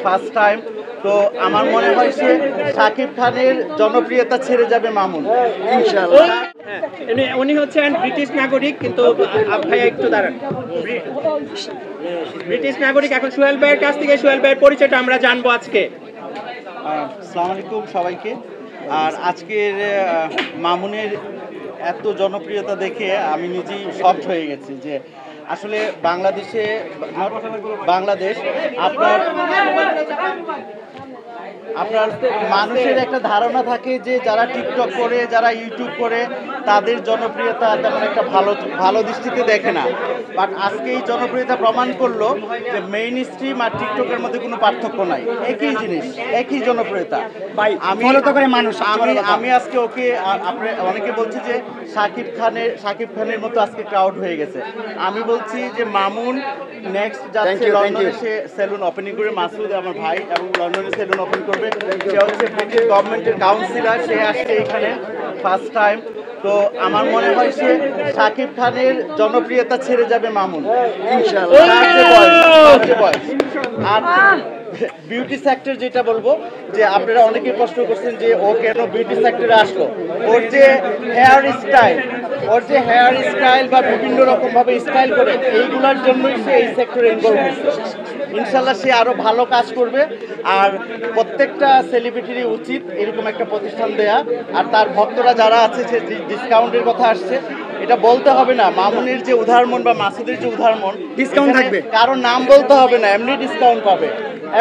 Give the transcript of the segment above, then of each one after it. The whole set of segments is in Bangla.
First time. তো আমার মনে হয় সে শাকিব খানের জনপ্রিয়তা ছেড়ে যাবে মামুন ইনশাআল্লাহ। উনি হচ্ছেন ব্রিটিশ নাগরিক, কিন্তু ভাইয়া একটু দাঁড়ান। ব্রিটিশ নাগরিক। এখন সোহেল ভাইয়ের কাছ থেকে সোহেল ভাইয়ের পরিচয়টা আমরা জানবো আজকে। আসসালামু আলাইকুম সবাইকে। আর আজকের মামুনের এত জনপ্রিয়তা দেখে আমি নিজেই শকড হয়ে গেছি যে আসলে বাংলাদেশ আপনার মানুষের একটা ধারণা থাকে যে যারা টিকটক করে, যারা ইউটিউব করে, তাদের জনপ্রিয়তা তেমন একটা ভালো দৃষ্টিতে দেখে না। বাট আজকে এই জনপ্রিয়তা প্রমাণ করলো যে মেইন স্ট্রিম আর টিকটকের মধ্যে কোনো পার্থক্য নাই, একই জিনিস, একই জনপ্রিয়তা। আমি আজকে ওকে অনেকে বলছে যে শাকিব খানের মতো আজকে ক্রাউড হয়ে গেছে। আমি বলছি যে মামুন নেক্সট যাচ্ছে লন্ডনে, সে সেলুন ওপেনিং করে। মাসুদ আমার ভাই এবং লন্ডনে সেলুন ওপেন করবে। সে হচ্ছে ব্রিটিশ গভর্নমেন্টের কাউন্সিলর, সে আসছে এখানে ফার্স্ট টাইম। তো আমার মনে হয় সে শাকিব খানের জনপ্রিয়তা ছেড়ে যাবে মামুন ইনশাআল্লাহ। আর বিউটি সেক্টর যেটা বলবো যে আপনারা অনেকেই প্রশ্ন করছেন যে ও কেন বিউটি সেক্টরে আসলো। ওর যে হেয়ার স্টাইল বা বিভিন্ন রকম ভাবে স্টাইল করে, এইগুলোর জন্যই সে এই সেক্টরে ইনভলভ হয়েছে। ইনশাল্লাহ সে আরো ভালো কাজ করবে। আর প্রত্যেকটা সেলিব্রিটিরই উচিত এরকম একটা প্রতিষ্ঠান দেয়া। আর তার ভক্তরা যারা আছে, সে ডিসকাউন্টের কথা আসছে, এটা বলতে হবে না। মামুনের যে উদাহরণ বা মাসুদের যে উদাহরণ, ডিসকাউন্ট থাকবে, কারণ নাম বলতে হবে না, এমনি ডিসকাউন্ট পাবে।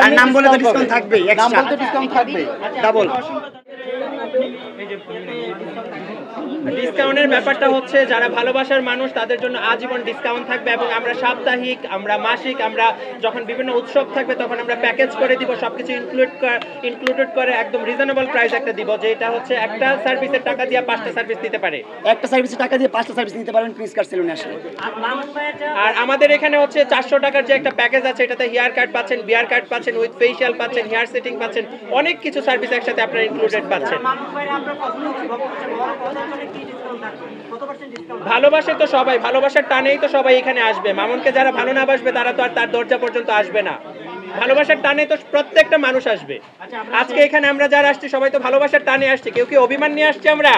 আর নাম বলে তো ডিসকাউন্ট থাকবে, নাম বলতে ডিসকাউন্ট থাকবে ডাবল। ডিসকাউন্টের ব্যাপারটা হচ্ছে যারা ভালোবাসার মানুষ তাদের জন্য আজীবন ডিসকাউন্ট থাকবে, এবং আমরা সাপ্তাহিক, আমরা মাসিক, আমরা যখন বিভিন্ন উৎসব থাকবে তখন আমরা প্যাকেজ করে দিব, সবকিছু ইনক্লুডেড করে একদম রিজনেবল প্রাইস একটা দিব, যে এটা হচ্ছে একটা সার্ভিসের টাকা দিয়ে 5টা সার্ভিস নিতে পারে। একটা সার্ভিসের টাকা দিয়ে 5টা সার্ভিস নিতে পারবেন প্রিন্স কাট সেলুনে আসলে। আর আমাদের এখানে হচ্ছে 400 টাকার যে একটা প্যাকেজ আছে, এটাতে হেয়ার কাট পাচ্ছেন, বিয়ার কাট পাচ্ছেন, উইথ ফেশিয়াল পাচ্ছেন, হেয়ার সেটিং পাচ্ছেন, অনেক কিছু সার্ভিস একসাথে আপনারা ইনক্লুডেড পাচ্ছেন। ভালোবাসে তো সবাই, ভালোবাসার টানেই তো সবাই এখানে আসবে। মামুনকে যারা ভালো না বাসবে তারা তো আর তার দরজা পর্যন্ত আসবে না। ভালোবাসার টানে তো প্রত্যেকটা মানুষ আসবে। আজকে এখানে আমরা যারা আসছি সবাই তো ভালোবাসার টানে আসছে, কেউ কি অভিমান নিয়ে আসছে আমরা?